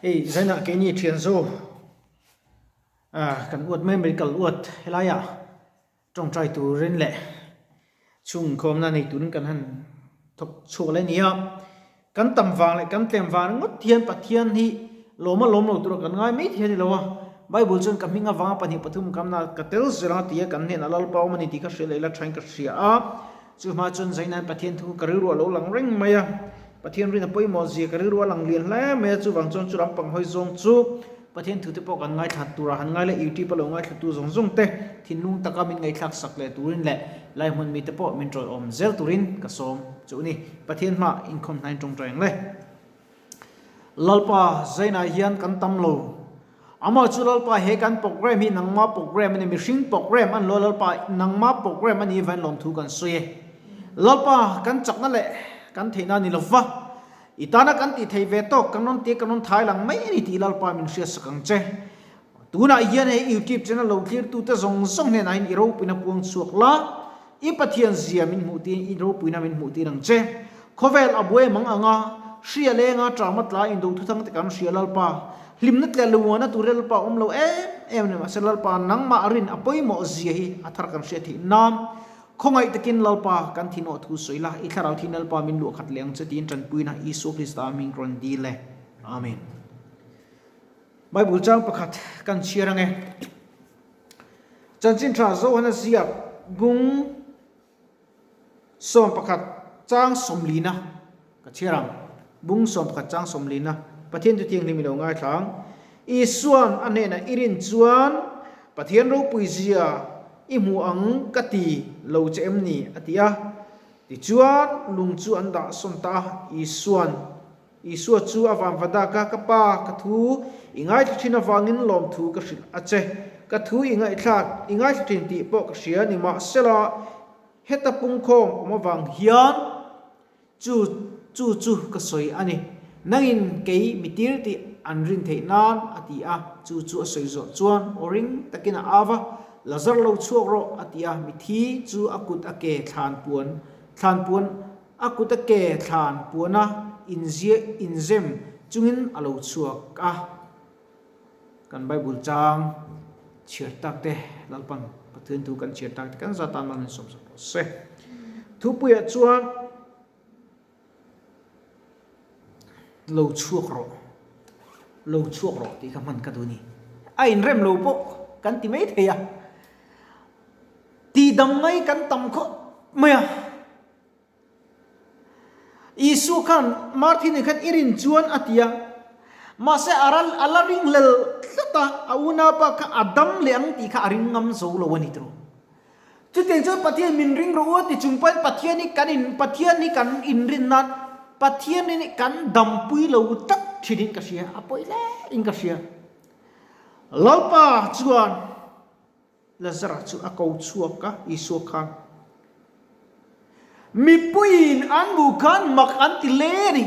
Hey, zaina ke ni thian zo kan uat medical uat helaya trong trai tu ren le chung khom na nei tun kan han thok chu le nia kan tam wang le kan tlem wang ngot thian pathian hi loma lom lo tur kan ngai me thian lo wa bible chon kam hinga wang pani pathum kam na katel zira tia kan ne alal paw mani ti ka shele la thain ka sia a chu ma chon zaina pathian thu karu ro lo lang reng maya pathian rin apoi mo ji karu ro lang lian la me chu wang chon chu ram pang hoi zong chu pathian thu te pok an ngai that tura han ngai le youtube lo ngai thatu zong zong te thinung taka min ngai thak sak le turin le lai mun mi te po min troi om zel turin ka som chu ni pathian ma in khom nai trong treng le lalpa zaina hian kan tam lo ama chu lalpa he kan program hi nangma program ni mishing program an lo lalpa nangma program ani van lom thu kan soye lalpa kan chakna le kan theina ni lova itana kan ti thei ve to kanon ti kanon thai lang mai ni ti lalpa min sia sakang che tuna hian he youtube channel lo clear tu te zong zong ne nain iro pina puang chuak la I pathian zia min mu ti iro pina min mu ti lang che khovel abwe mang anga sia le nga tramat la in do thu thang te kan sia lalpa limnat la luwana tu lalpa lo em ne ma lalpa nang ma arin apoi mo zia hi athar kan sia thi nam khongai takin lalpa kan thino thu soila I tharau thin lalpa min lu khat leng che tin tran puina Isu Krista min ron di le amen Bible chang pakhat kan chiarange chanchin tra zo hana siap bung som pakhat chang somlina ka chiarang bung som pakhat chang somlina pathian tu tiang limilo ngai thang isuan ane na irin chuan pathian ro puizia imu ang kati lo chem ni atia ti chuan lung chu an da som ta Isu chu avam vada ka pa ka thu ingai thina wangin lom thu ka sil ache ka thu ingai thak ingai thin ti po ka sia ni ma sela heta pung khom ma wang hian chu ka soi ani nangin kei mitir ti anrin theinan atia chu soi zo chuan oring takina ava lazar lo chuak ro atia mithi chu akut ake thlan puan akut ake thlan puana inzem chungin alo chuak a kan bible chang chiar tak te lalpan pathian thu kan chiar tak kan zatan man som se thupui chuan lo chuak ro ti ka man ka duni a in rem lo po kan ti mai theya ti dam ngai kan tam kho maya Isu kan Martin kan irin chuan atia mase aral alaring lel tata auna pa ka adam leang ti ka aring ngam zo lo wani tro chu ten chu pathian min ring ro ti chungpan pathian ni kan in rin nan pathian ni kan dam pui lo tak thidin ka sia apoi le in ka sia lalpa chuan lazara chu akau chuak ka Isu kan mi puin an bukan mak an tile ni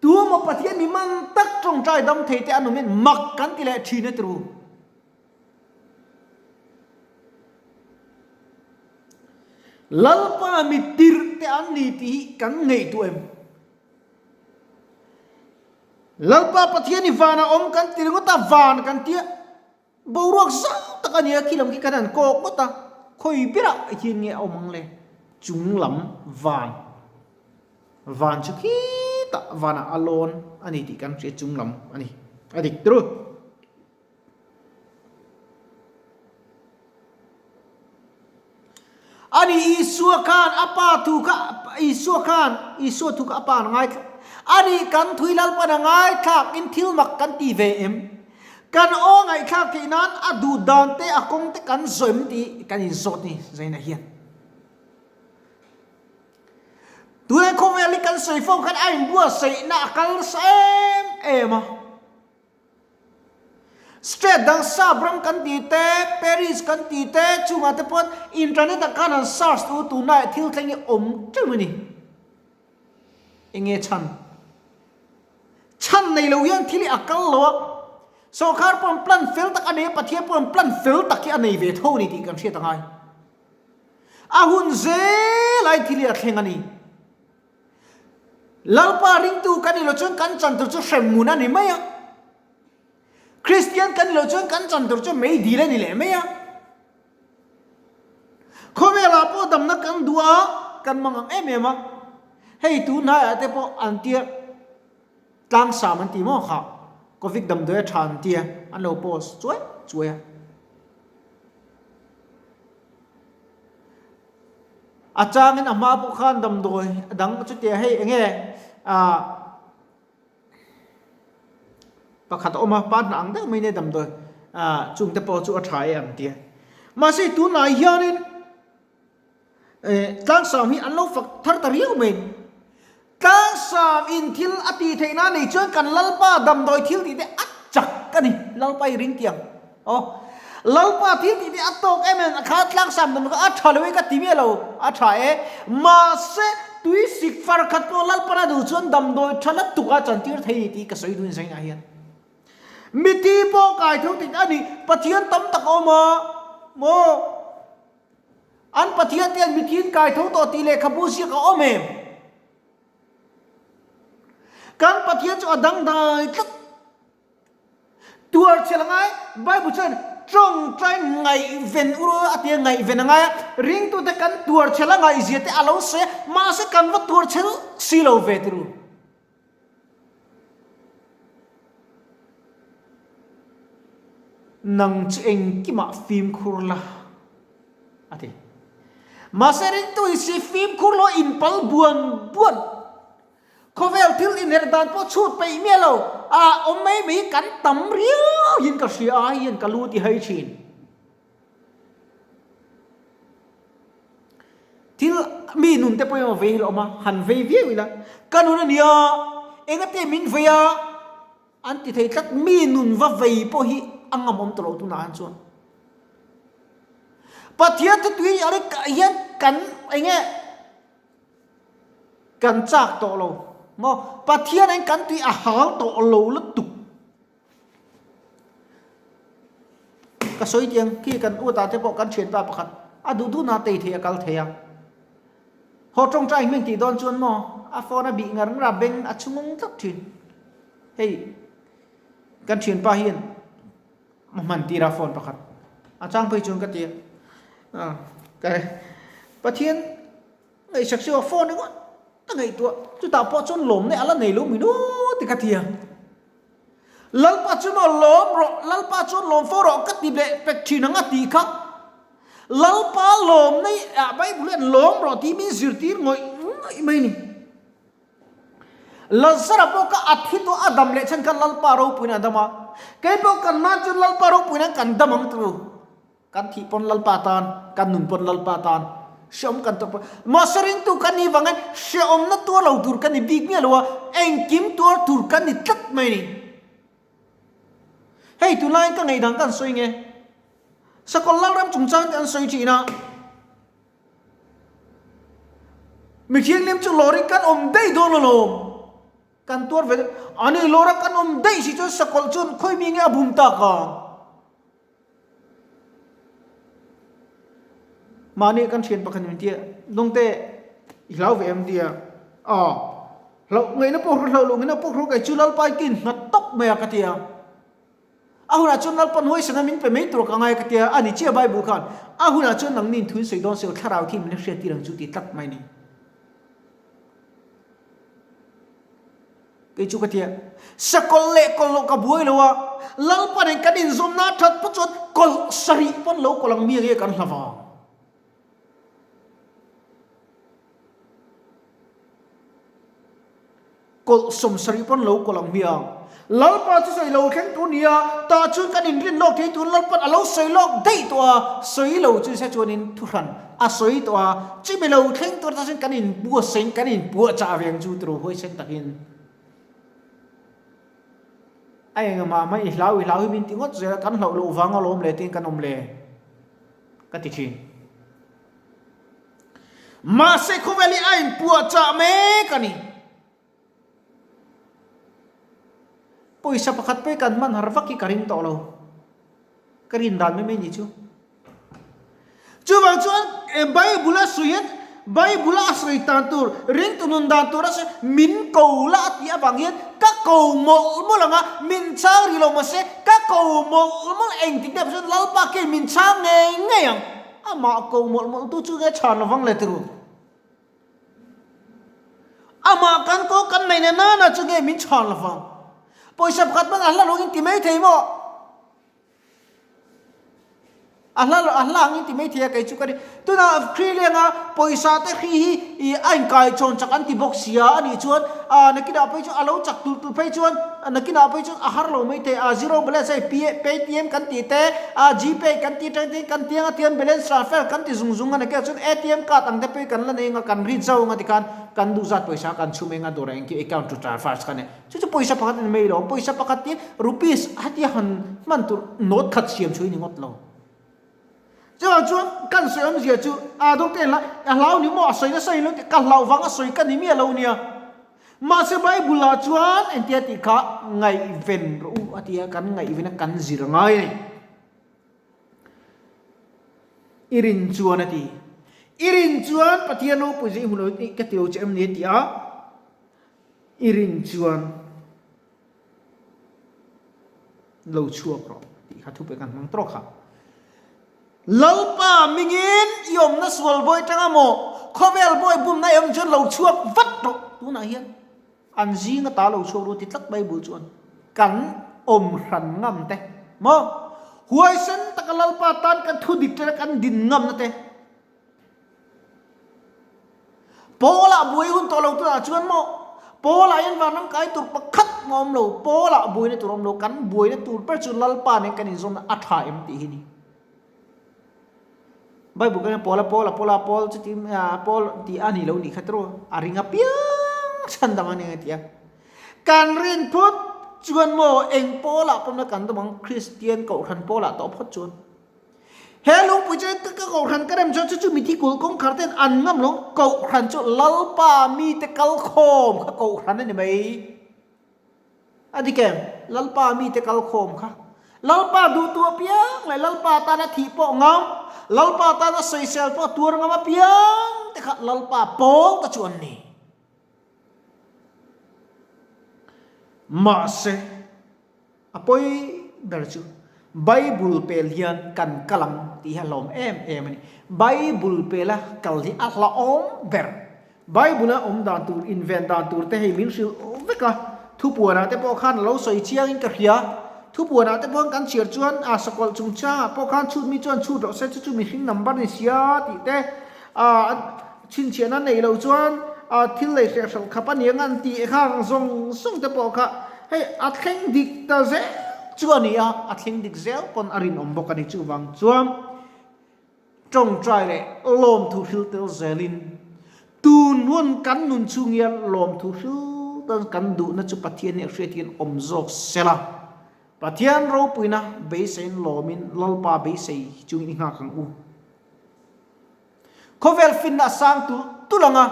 tu mo pathian mi man tak trong trai dam thei te anu men mak kan tile thine tru lalpa mi tir te an ni ti kan ngei tu em lalpa pathian ni vana om kan tir ko ta van kan tia boruak sa takania kilam ki kanan ko ta khoi pira hin nge omang le chung lam van chu ki ta vana alon ani ti kan che chung lam ani adik tru ani Isu kan apa tu ka Isu tu ka apa ngai ani kan thuilal pa ngai thak in thil mak kan ti ve em kan o ngai thak ki nan adu dan te akong te kan zoim ti kan in zot ni zaina hian tuai ko veli kan sei phong kan ai bua sei na kal sem ema straight dang sabram kan ti te Paris kan ti te chunga te pon internet kan an search tu na thil tlengi om chumani enge chan nei lo yang thili akal lo so khar pon plan fel tak ane pathia pon plan fel tak ki ane ve tho ni ti kan thia tangai ahun ze lai thili a thlengani lalpa ring tu kan ilo chon kan chan tu chu shem muna ni maya คริสเตียนกันเราช่วยกันจันตัวช่วยไม่ดีเลยนี่แหละไม่อะเขาเวลาพอดำนักกันดัวกันมังเอ็มมาให้ตูน่าแต่พออันเตียตั้งสามันตีมอค่ะก็ฟิกดำด้วยชันเตียอันเราโพสช่วยอาจารย์นี่อามาพวกข้านดำโดยดังจุดเดียให้เงี้ยประคัตออกมาป้านหนังได้ไม่ได้ดำโดยจุงแต่พอจุดถ่ายอันเดียมาสิตัวนายเฮียนี่ตั้งสามีอันเราฝักทัดตะเรียวเมนตั้งสามอินทิลอติเทน่าในช่วยกันลัลป้าดำโดยทิลที่ได้อัดจักกันนี่ลัลไปริงเตียงอ๋อlalpa thil ti atok emen khat lang sam dam ka athaloi ka timi lo athae ma se tui sik far khat ko lalpa na du chon dam doi thala tuka chantir thei ti ka soi dun sai na hian miti po kai thu ti ani pathian tam tak oma mo an pathian tian mithin kai thu to ti le khabu si ka omem kan pathian chu adang dai tlak tuar chelangai bible chen trong trai ngày ven uro atia ngày ven ngay ring tu te kan tuar chela ngai ziate alo se ma se kan va tuar chel silo vetru nang cheng ki ma film khurla ati ma se ring tu si film khurlo in pal buan khovel thil in herdan po chut pe melo omei mi kan tam riu yin ka sia yin ka lu ti hai chin thil mi nun te po yo ve lo ma han ve ve wila kanuna nia engate min ve ya anti thei tat mi nun va ve po hi angam om tolo tu na an chuan pathia tu tui are ka yan kan enge kan chak to lo mo pathian anh kan tui a hal to lo lu tu ka soi tiang ki kan u ta te po kan chen pa pakhat a du na te the kal the ya ho trong trai meng ti don chuan mo a phone a bi ngar ra beng a chumung tak thin hey kan chen pa hian man ti ra phone pakhat a chang pai chung ka ti cái pathian ngai sak siwa phone ni ko ta ngai tu chu ta po chon lom ne ala nei lo mi no ti ka thia lalpa chu mo lom ro lalpa chon lom fo ro ka ti le pek thi na nga ti kha lalpa lom nei bible en lom ro ti min zir ti ngoi mai ni lazara po ka athi to adam le chan ka lalpa ro puina dama kai po kan na chu lalpa ro puina kan damang tu kan thi pon lalpa tan kan nun pon lalpa tan shom kan to masarin tu kan ni wangan shom na to lo tur kan ni big mi lo en kim tur kan ni tat mai ni hey tu lai ka ngai dang kan soi nge sa kol lang ram chung chang kan soi chi na mi khiang lim chu lori kan om dei don lo kan tur ve ani lora kan om dei si chu sa kol chun khoi mi nge abum ta ka mani kan chen pakhan min tia dong te hilau ve em tia lo ngai na po lo ngai na po ro kai chulal pai kin na top me ka tia ahuna chunal pan hoi sana min pe me tro ka ngai ka tia ani che bible khan ahuna chun nang nin thun sei don se tharau thi min hre ti rang chu ti tak mai ni ke chu ka tia sakol le kol lo ka buai lo wa lal pan ka din zom na that pu chot kol sari pon lo kolang mi ge kan hlawa kol som sari pon lo kolang miang lalpa chu sei lo khen tu nia ta chun kan in rin lok thei tu lalpa alo sei lok dei to sei lo chu se chuan in thu ran a sei to chi me lo khen tu ta sen kan in bu seng kan in bu cha veng chu tru hoi sen takin ai nga ma mai hlau min ti ngot je kan hlau lo wang lom le tin kan om le ka ti thin ma se khoweli ain pu cha me kani poisa pakhat pe kan man harwa ki karin to lo karin dan me ni chu wang chuan bible suyen bible asrei tan tur ring tunun dan tur ase min ko la ti awang yen ka cầu một là ngã mình sang đi lâu mà sẽ các cầu một anh tính đẹp xuân lâu ba kia mình sang nghe nghe mà cầu một tu chưa nghe chọn là văng lại từ mà căn cố căn này nè na chưa nghe mình chọn là văng bây giờ phát bằng Allah lo tìm mấy thầy mà Allah ang inti thia kay chukari tu na khrilia nga poisa te khi anh kai chon chak anti boxia ani chuan nakina pai chu alo chak tu pai chuan nakina pai chu ahar lo mai te zero balance ai paytm kan ti te gpay kan ti tang kan ti nga tian balance transfer kan ti zung nga ka chuan atm card ang te pe kan la nei nga kan ri zau nga ti kan du zat poisa kan chume nga dora engki account to transfer kan chu poisa pakat mai lo poisa pakat ti rupees hati han man tu note khat siam chui ni ngot lo cho chuan kan soi am zia chu dong ten la lau ni mo soi na soi lo kan lau wanga soi kan ni mi lo nia ma se bible la chuan en tia ti kha ngai ven ro atia kan ngai ven kan zir ngai ni irin chuan ati irin chuan patiano puji hulo ka teu chem ni tia irin chuan lo chuak ro ti kha thu pe kan mang tro kha lalpa mingin yom na swal boy tanga mo khovel boy bum na yom chun lo chuak vat ro tu na hian an zi nga ta lo chuak ro ti tlak bible chuan kan ran ngam te mo huai sen takalalpa tan kan thu dik te kan din ngam na te pola boy hun to lo tu na chuan mo pola yan van nang kai tur pakhat ngom lo pola boy ne turom lo kan boy ne tur per chu lalpa ne kan in zon atha em ti hi ni Bible kan Paul ti ani lo ni khatro aringa piang sandang ani tia kan rin phut chuan mo eng Paul pom na kan domang Christian ko ran Paul to phot chuan hello puje ka ko ran karem chu mi thi kul kong kharten an ngam lo ko ran chu lalpa mi te kal khom ka ko ran ni mai adikem lalpa mi te kal khom kha lalpa du tu piang lai lalpa ta na thi po ngam lalpa ta na social po tur ngama piang te kha lalpa pong ta chuan ni ma se apoi dar chu bible pel hian kan kalam ti halom em ni bible pela kal hi atla om ber bible a om dan tur invent dan tur te he min sil veka thu puana te po khan lo soi chiang in ka hria thu puana te pon kan chiar chuan sakol chungcha po khan chut mi chuan chut ro se chu mi hring number ni sia ti te chin chian an nei lo chuan thil le se sal khapa ni ngan ti khang song te po kha hey atheng dik ta ze chuan ni atheng dik zel pon arin ombok ani chu wang chuam trong trai le lom thu hil tel zelin tun won kan nun chungian lom thu hil tan kan du na chu pathian ne hriatin omzok sela pathian ro puina beisen lomin lalpa beisei chung ni nga kang u khovel fin na sang tu tulanga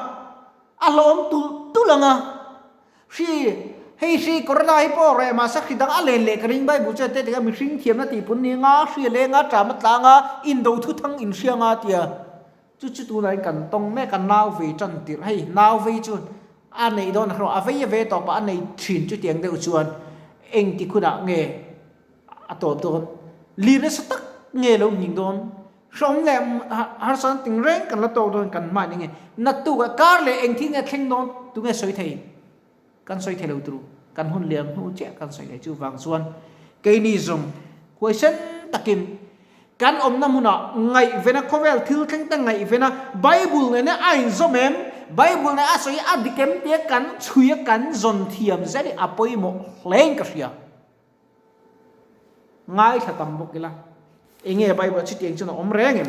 alom tu tulanga si corona hi po re ma sak hidang ale le kring bai bu che te ga mi hring thiam na ti pun ni nga hri le nga tra ma tla nga in do thu thang in hria nga tia chu tu nai kan tong me kan nau ve chan tir hei nau ve chun a nei don ro a ve to pa nei thin chu tiang de chuan eng ti khuna nge atop don li na satak nge lo ning don song le har san ting reng kan la to don kan ma ni nge na tu ga kar le eng thi nge thleng don tu nge soi thei kan soi thei lo tru kan hun liam hu che kan soi thei chu wang chuan ke ni zum question takin kan om na muna ngai vena khovel thil kheng ta ngai vena bible ne ai zomem bible ne asoi adikem te kan chuya kan zon thiam zari apoi mo hleng ka ria ngai thatam bokila enge bible chi tiang chuna om rengem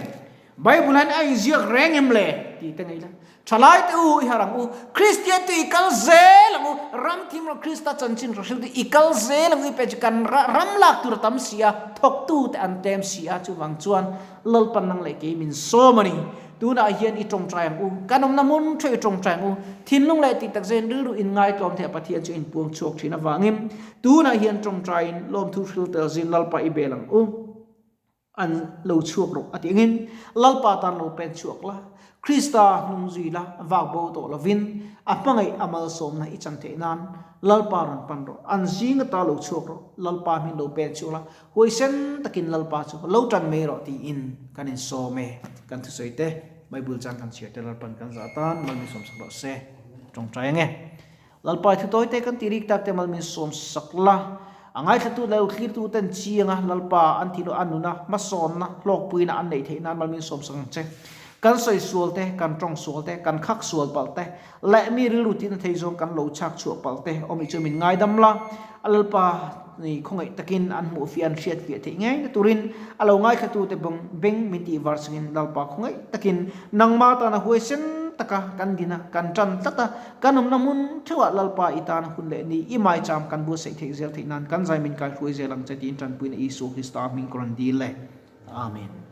bible an ai ziak rengem le ti ta ngai la chalai tu harang u christian tu ikal zelang u ram thim ro krista chanchin ro tu ikal zelang u pe kan ram lak tur tam sia thok tu te an tem sia chu wang chuan lol pan nang le ke min so mani tu na hian i tong trai u kanom na mun thoi tong trai u thin lung le ti tak zen ru in ngai tom the pathian chu in puang chok thina wangim tu na hian tong trai in lom thu hril tel zin lal pa i belang u an lo chuak ro atingin lalpa tan lo pen chuak la Krista nung zui la vak bo to lovin apangai amal som na ichan the nan lalpa ran pan ro an jing ta lo chuak ro lalpa min lo pen chuak la hoi sen takin lalpa chu lo tan me ro ti in kanin so me kan thu soite Bible chan kan chia te lalpan kan zatan mal mi som sak lo se trong trai nge lalpa thu toy te kan tirik tak te mal min som sakla angai thatu lau khlir tu tan chianga lalpa an thilo anuna mason na lok puina an nei the nan mal min som sang che kan soi sual te kan trong sual te kan khak sual pal te le mi ri rutin thei zong kan lo chak chu pal te omi chu min ngai dam la lalpa ni khongai takin an mu fi an hriat fi the ngai turin alo ngai khatu te bong beng min ti var singin lalpa khongai takin nangma ta na huai sen taka kan gina kan tran tata kanum namun thewa lalpa itan hunle ni imai cham kan bu sei thei zel thei nan kan zai min kai hui zelang chati tran puin isu Krista min koran di le amen.